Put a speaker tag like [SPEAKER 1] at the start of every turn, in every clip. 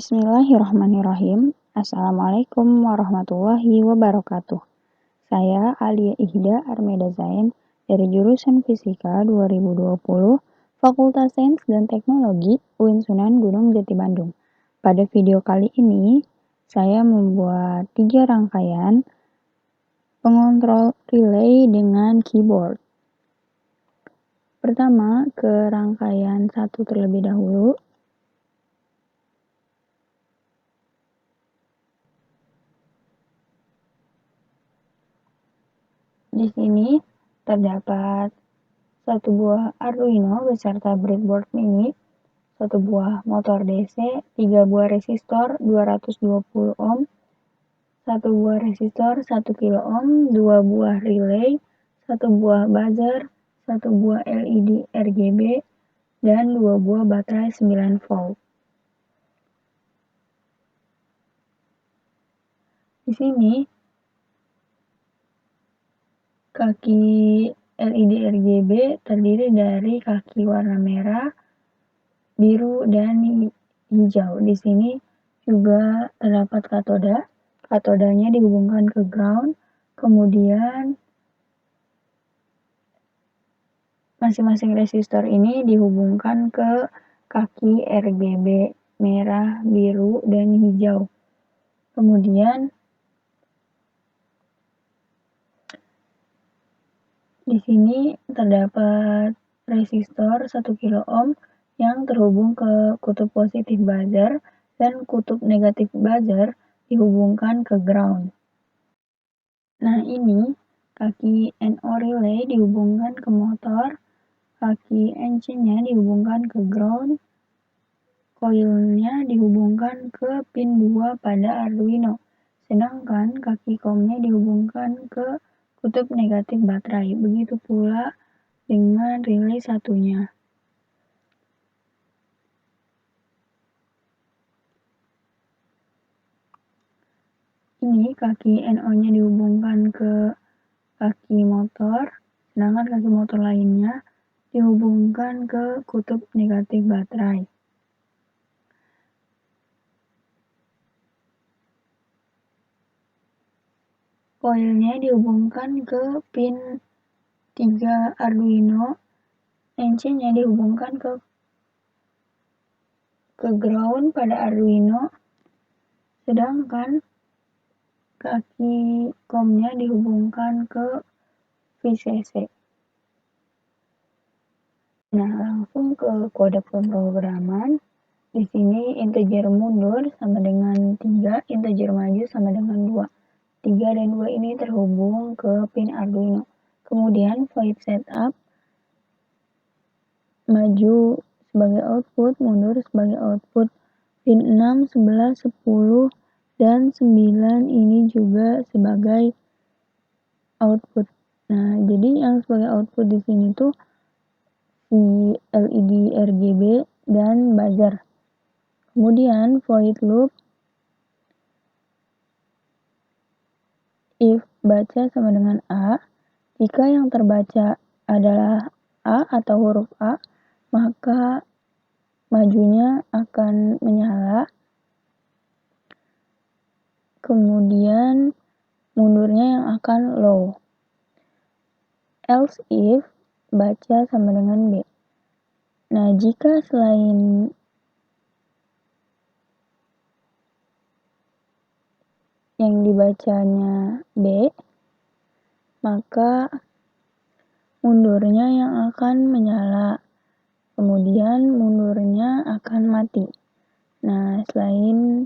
[SPEAKER 1] Bismillahirrahmanirrahim. Assalamualaikum warahmatullahi wabarakatuh. Saya Alia Ihda Armeda Zain dari jurusan Fisika 2020 Fakultas Sains dan Teknologi UIN Sunan Gunung Jati Bandung. Pada video kali ini, saya membuat 3 rangkaian pengontrol relay dengan keyboard. Pertama, ke rangkaian 1 terlebih dahulu. Di sini terdapat 1 buah Arduino beserta breadboard mini, 1 buah motor DC, 3 buah resistor 220 ohm, 1 buah resistor 1 kilo ohm, 2 buah relay, 1 buah buzzer, 1 buah LED RGB, dan 2 buah baterai 9 volt. Di sini kaki LED RGB terdiri dari kaki warna merah, biru, dan hijau. Di sini juga terdapat katoda. Katodanya dihubungkan ke ground, kemudian masing-masing resistor ini dihubungkan ke kaki RGB merah, biru, dan hijau. Kemudian di sini terdapat resistor 1 kilo ohm yang terhubung ke kutub positif buzzer dan kutub negatif buzzer dihubungkan ke ground. Nah, ini kaki NO relay dihubungkan ke motor, kaki NC-nya dihubungkan ke ground, koilnya dihubungkan ke pin 2 pada Arduino, sedangkan kaki COM-nya dihubungkan ke kutub negatif baterai. Begitu pula dengan relay satunya. Ini kaki NO-nya dihubungkan ke kaki motor, sedangkan kaki motor lainnya dihubungkan ke kutub negatif baterai. Koilnya dihubungkan ke pin 3 Arduino, NC-nya dihubungkan ke ground pada Arduino, sedangkan kaki COM-nya dihubungkan ke VCC. Nah, langsung ke kode pemrograman. Di sini integer mundur sama dengan 3, integer maju sama dengan 2. 3 dan 2 ini terhubung ke pin Arduino. Kemudian void setup, maju sebagai output, mundur sebagai output. Pin 6, 11, 10, dan 9 ini juga sebagai output. Nah, jadi yang sebagai output di sini tuh si LED RGB dan buzzer. Kemudian void loop, if baca sama dengan A, jika yang terbaca adalah A atau huruf A, maka majunya akan menyala. Kemudian mundurnya yang akan low. Else if baca sama dengan B. Nah, jika selain yang dibacanya B, maka mundurnya yang akan menyala. Kemudian mundurnya akan mati. Nah, selain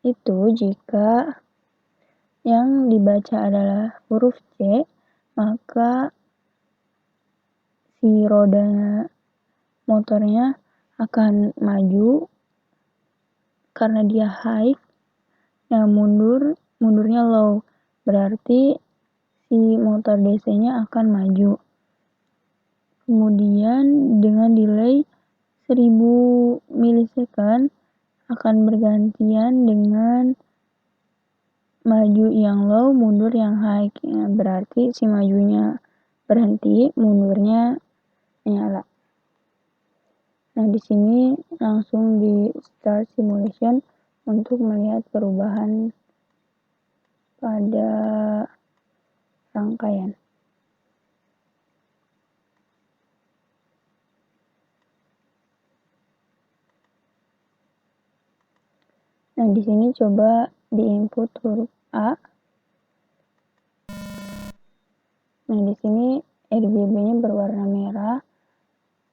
[SPEAKER 1] itu, jika yang dibaca adalah huruf C, maka si roda motornya akan maju karena dia high. Nah, mundurnya low, berarti si motor DC-nya akan maju. Kemudian dengan delay 1000 milisecond akan bergantian dengan maju yang low, mundur yang high. Ya, berarti si majunya berhenti, mundurnya nyala. Nah, di sini langsung di start simulation untuk melihat perubahan pada rangkaian. Nah, di sini coba di input huruf A. Nah, di sini RGB-nya berwarna merah,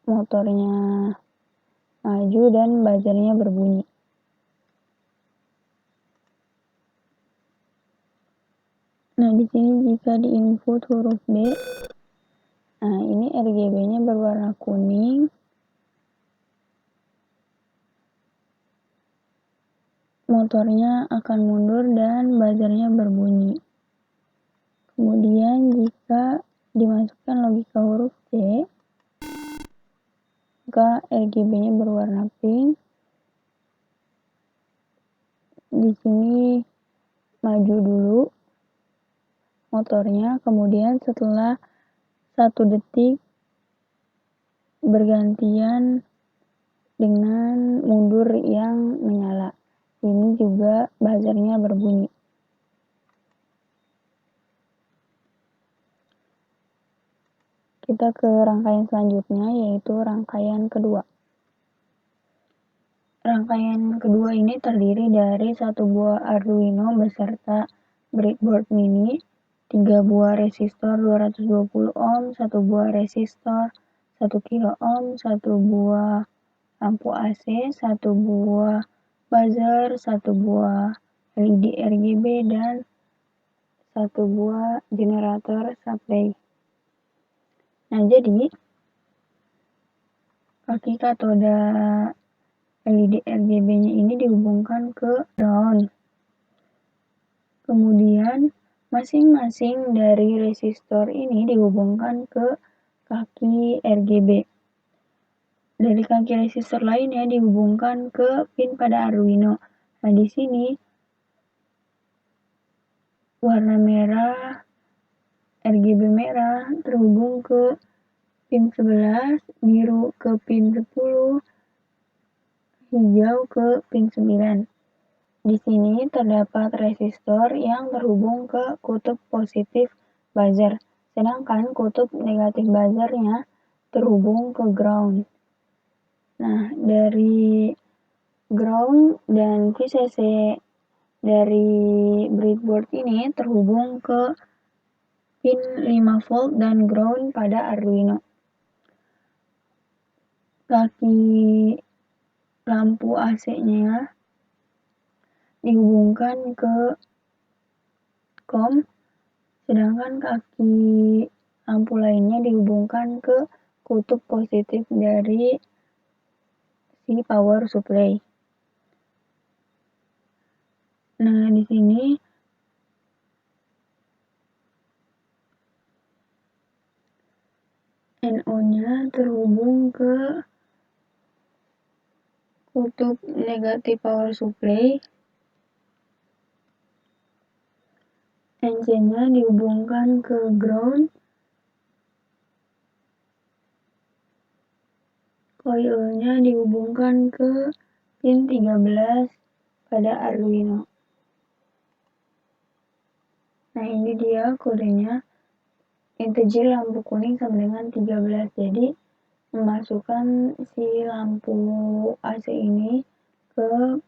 [SPEAKER 1] motornya maju dan buzzernya berbunyi. Nah, di sini jika di input huruf B, nah ini RGB-nya berwarna kuning, motornya akan mundur dan buzzernya berbunyi. Kemudian jika dimasukkan logika huruf C, maka RGB-nya berwarna pink. Di sini maju dulu motornya, kemudian setelah 1 detik bergantian dengan mundur yang menyala. Ini juga buzzernya berbunyi. Kita ke rangkaian selanjutnya, yaitu rangkaian kedua. Rangkaian kedua ini terdiri dari 1 buah Arduino beserta breadboard mini, 3 buah resistor 220 ohm, 1 buah resistor 1 kilo ohm, 1 buah lampu AC, 1 buah buzzer, 1 buah LED RGB, dan 1 buah generator supply. Nah, jadi kaki katoda LED RGB-nya ini dihubungkan ke ground. Kemudian masing-masing dari resistor ini dihubungkan ke kaki RGB. Dari kaki resistor lainnya dihubungkan ke pin pada Arduino. Nah, di sini warna merah, RGB merah terhubung ke pin 11, biru ke pin 10, hijau ke pin 9. Di sini terdapat resistor yang terhubung ke kutub positif buzzer, sedangkan kutub negatif buzzernya terhubung ke ground. Nah, dari ground dan VCC dari breadboard ini terhubung ke pin 5 volt dan ground pada Arduino. Kaki lampu AC-nya dihubungkan ke COM, sedangkan kaki lampu lainnya dihubungkan ke kutub positif dari si power supply. Nah, di sini NO-nya terhubung ke kutub negatif power supply. NC-nya dihubungkan ke ground. Coil-nya dihubungkan ke pin 13 pada Arduino. Nah, ini dia kodenya. Integer lampu kuning sama dengan 13. Jadi memasukkan si lampu AC ini ke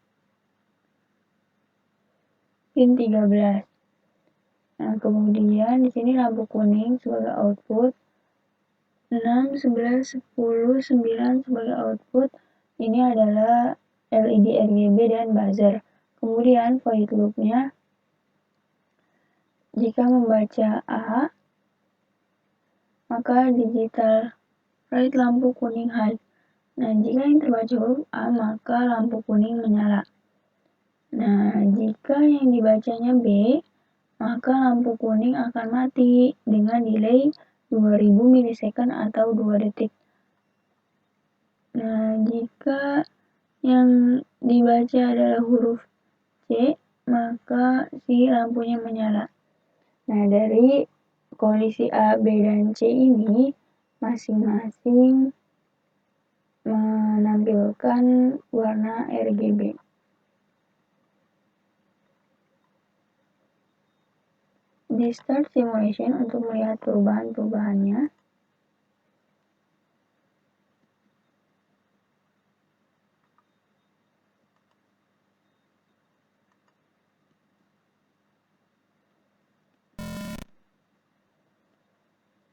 [SPEAKER 1] pin 13. Nah, kemudian di sini lampu kuning sebagai output, 6, 11, 10, 9 sebagai output. Ini adalah LED RGB dan buzzer. Kemudian void loop-nya, jika membaca A, maka digital write lampu kuning high. Nah, jika yang terbaca huruf A, maka lampu kuning menyala. Nah, jika yang dibacanya B, maka lampu kuning akan mati dengan delay 2000 milisecond atau 2 detik. Nah, jika yang dibaca adalah huruf C, maka si lampunya menyala. Nah, dari kondisi A, B, dan C ini masing-masing menampilkan warna RGB. Di Start Simulation untuk melihat perubahan-perubahannya.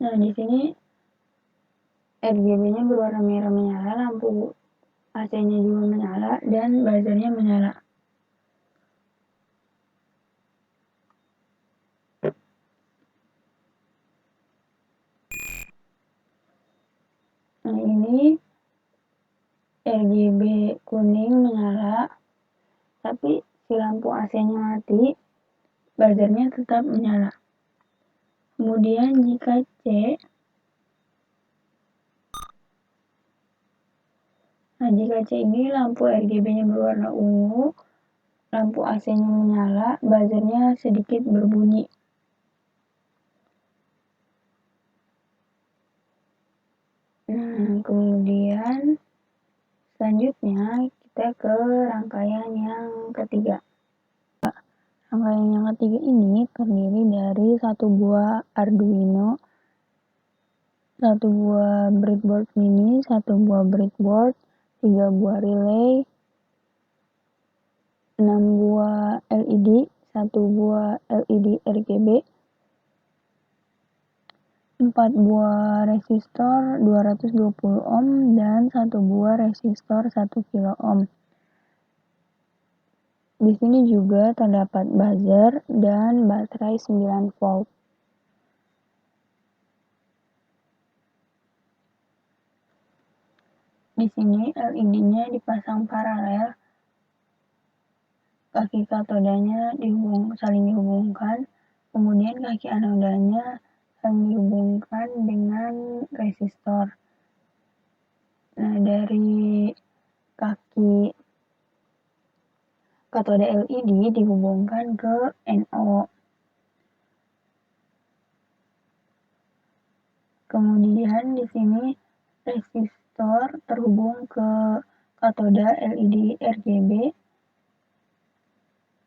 [SPEAKER 1] Nah, di sini RGB-nya berwarna merah menyala, lampu AC-nya juga menyala, dan buzzernya menyala. Nah, ini RGB kuning menyala, tapi si lampu AC-nya mati, buzzernya tetap menyala. Kemudian jika C ini lampu RGB-nya berwarna ungu, lampu AC-nya menyala, buzzernya sedikit berbunyi. Nah, kemudian selanjutnya kita ke rangkaian yang ketiga. Rangkaian yang ketiga ini terdiri dari satu buah Arduino, satu buah breadboard mini, satu buah breadboard, 3 buah relay, 6 buah LED, 1 buah LED RGB, 4 buah resistor 220 ohm, dan 1 buah resistor 1 kilo ohm. Di sini juga terdapat buzzer dan baterai 9 volt. Di sini LED-nya dipasang paralel, kaki katodanya saling dihubungkan, kemudian kaki anodanya saling dihubungkan dengan resistor. Nah, dari kaki katode LED dihubungkan ke NO. Kemudian di sini resistor terhubung ke katode LED RGB.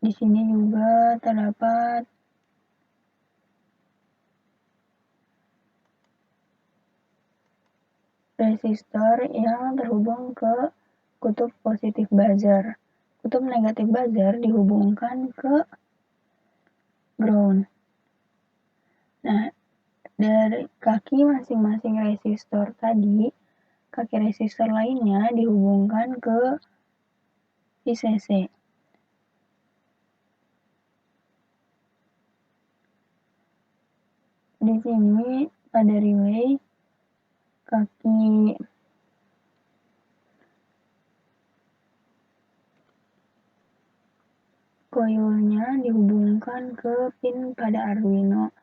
[SPEAKER 1] Di sini juga terdapat resistor yang terhubung ke kutub positif buzzer. Kutub negatif buzzer dihubungkan ke ground. Nah, dari kaki masing-masing resistor tadi, kaki resistor lainnya dihubungkan ke VCC. Di sini pada relay, kaki coilnya dihubungkan ke pin pada Arduino,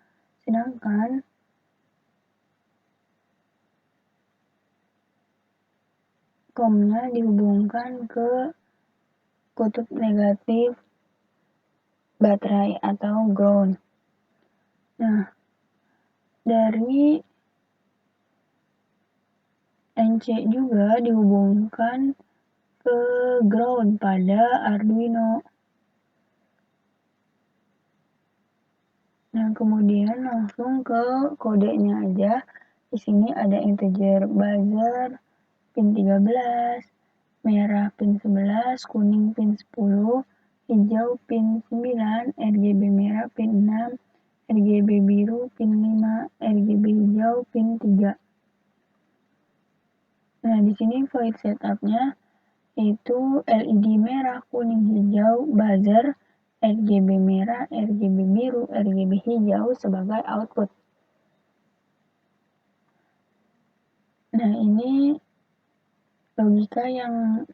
[SPEAKER 1] sedangkan COM-nya dihubungkan ke kutub negatif baterai atau ground. Nah, dari NC juga dihubungkan ke ground pada Arduino. Nah, kemudian langsung ke kodenya aja. Di sini ada integer buzzer pin 13, merah pin 11, kuning pin 10, hijau pin 9, RGB merah pin 6, RGB biru pin 5, RGB hijau pin 3. Nah, di sini void setupnya yaitu LED merah, kuning, hijau, buzzer, RGB merah, RGB biru, RGB hijau sebagai output. Nah, ini logika yang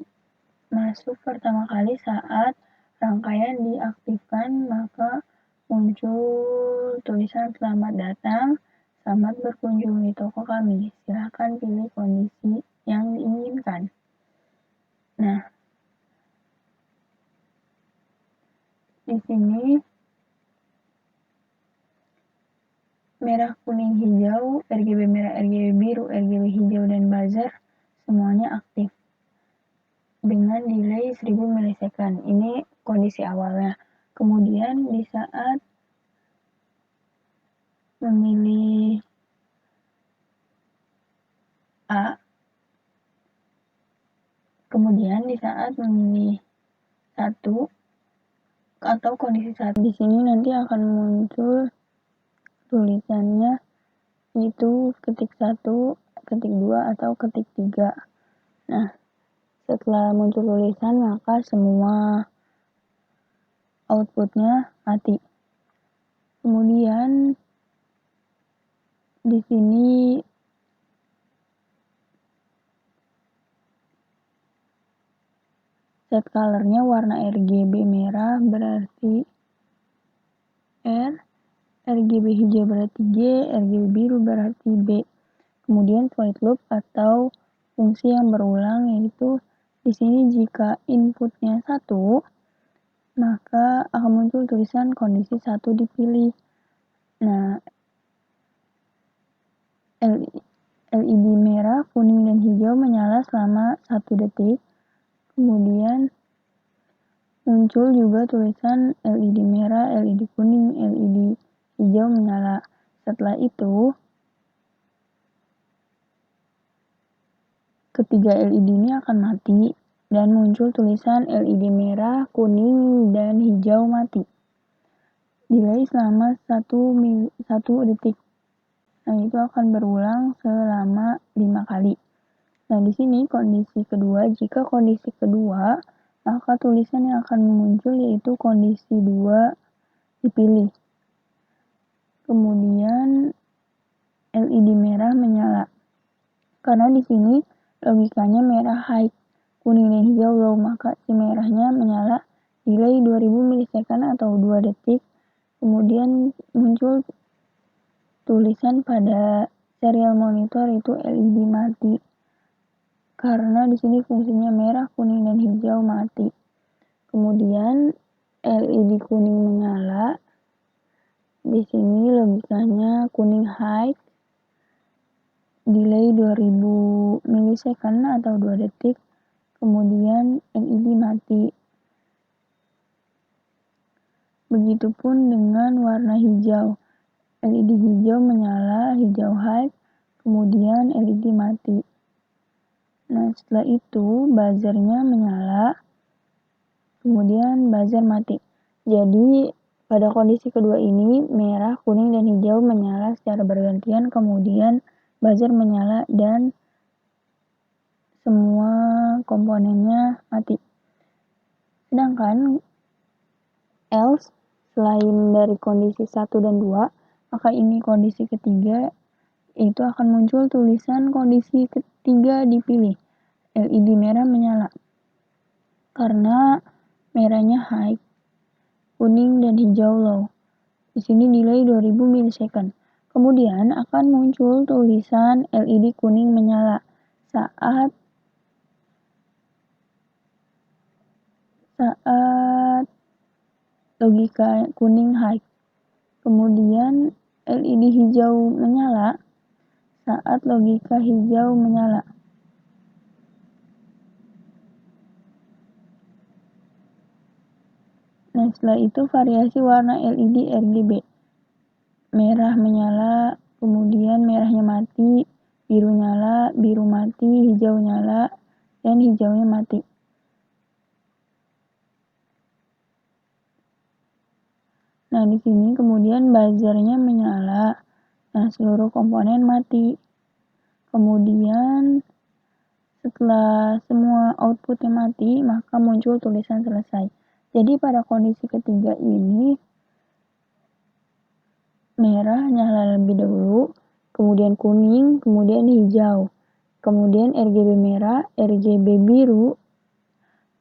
[SPEAKER 1] masuk pertama kali saat rangkaian diaktifkan, maka muncul tulisan selamat datang, selamat berkunjung di toko kami. Silahkan pilih kondisi yang diinginkan. Nah, di sini merah, kuning, hijau, RGB merah, RGB biru, RGB hijau, dan buzzer semuanya aktif dengan delay 1000 milisecond. Ini kondisi awalnya. Kemudian di saat memilih A, kemudian di saat memilih 1 atau kondisi 1, di sini nanti akan muncul tulisannya itu ketik 1, ketik 2, atau ketik 3. Nah, setelah muncul tulisan maka semua outputnya mati. Kemudian di sini set colornya warna RGB merah berarti R, RGB hijau berarti G, RGB biru berarti B. Kemudian void loop atau fungsi yang berulang, yaitu di sini jika inputnya 1, maka akan muncul tulisan kondisi 1 dipilih. Nah, LED merah, kuning, dan hijau menyala selama 1 detik. Kemudian muncul juga tulisan LED merah, LED kuning, LED hijau menyala. Setelah itu, ketiga LED ini akan mati dan muncul tulisan LED merah, kuning, dan hijau mati. Delay selama 1 detik. Nah, itu akan berulang selama 5 kali. Nah, di sini kondisi kedua, jika kondisi kedua, maka tulisan yang akan muncul yaitu kondisi 2 dipilih. Kemudian LED merah menyala. Karena di sini logikanya merah high, kuning dan hijau low, maka si merahnya menyala delay 2000 milisecond atau 2 detik. Kemudian muncul tulisan pada serial monitor itu LED mati. Karena di sini fungsinya merah, kuning, dan hijau mati. Kemudian LED kuning menyala. Di sini logikanya kuning high, delay 2000 milisecond atau 2 detik. Kemudian LED mati. Begitupun dengan warna hijau. LED hijau menyala, hijau high, kemudian LED mati. Nah, setelah itu buzzernya menyala, kemudian buzzer mati. Jadi, pada kondisi kedua ini, merah, kuning, dan hijau menyala secara bergantian, kemudian buzzer menyala dan semua komponennya mati. Sedangkan else, selain dari kondisi 1 dan 2, maka ini kondisi ketiga, itu akan muncul tulisan kondisi ketiga dipilih. LED merah menyala. Karena merahnya high, kuning dan hijau low. Di sini delay 2000 milisecond. Kemudian akan muncul tulisan LED kuning menyala saat logika kuning high. Kemudian LED hijau menyala saat logika hijau menyala. Nah, setelah itu variasi warna LED RGB. Merah menyala, kemudian merahnya mati, biru nyala, biru mati, hijau nyala, dan hijaunya mati. Nah, di sini kemudian buzzernya menyala. Nah, seluruh komponen mati. Kemudian setelah semua outputnya mati, maka muncul tulisan selesai. Jadi pada kondisi ketiga ini, merah nyala lebih dahulu, kemudian kuning, kemudian hijau, kemudian RGB merah, RGB biru,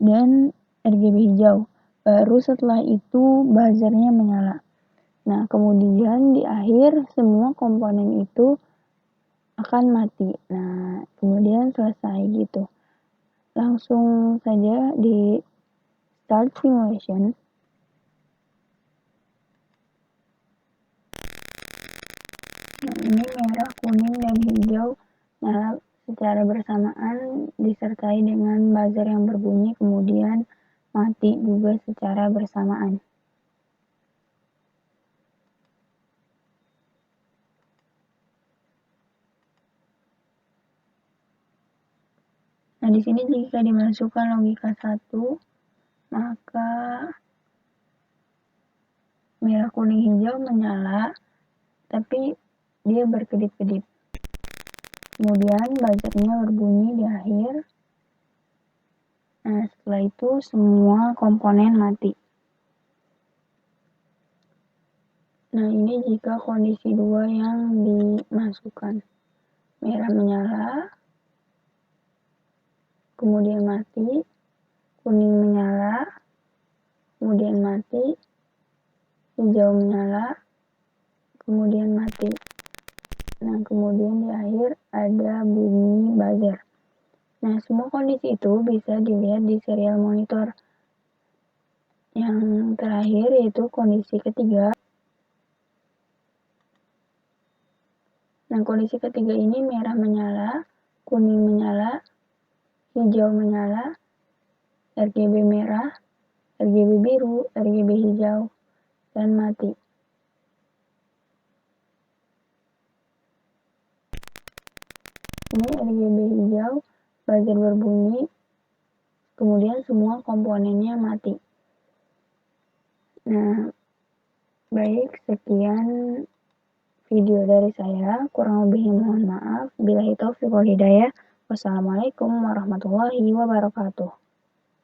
[SPEAKER 1] dan RGB hijau. Baru setelah itu buzzernya menyala. Nah, kemudian di akhir semua komponen itu akan mati. Nah, kemudian selesai gitu. Langsung saja di start simulation. Nah, ini merah, kuning, dan hijau nyala secara bersamaan disertai dengan buzzer yang berbunyi kemudian mati juga secara bersamaan. Nah, di sini jika dimasukkan logika 1, maka merah kuning hijau menyala, tapi dia berkedip-kedip. Kemudian buzzernya berbunyi di akhir. Nah, setelah itu semua komponen mati. Nah, ini jika kondisi 2 yang dimasukkan. Merah menyala, kemudian mati, kuning menyala, kemudian mati, hijau menyala, kemudian mati. Nah, kemudian di akhir ada bunyi buzzer. Nah, semua kondisi itu bisa dilihat di serial monitor. Yang terakhir yaitu kondisi ketiga. Nah, kondisi ketiga ini merah menyala, kuning menyala, hijau menyala, RGB merah, RGB biru, RGB hijau, dan mati. Ini RGB hijau, buzzer berbunyi, kemudian semua komponennya mati. Nah, baik, sekian video dari saya. Kurang lebihnya mohon maaf. Billahi taufiq wal hidayah. Wassalamualaikum warahmatullahi wabarakatuh.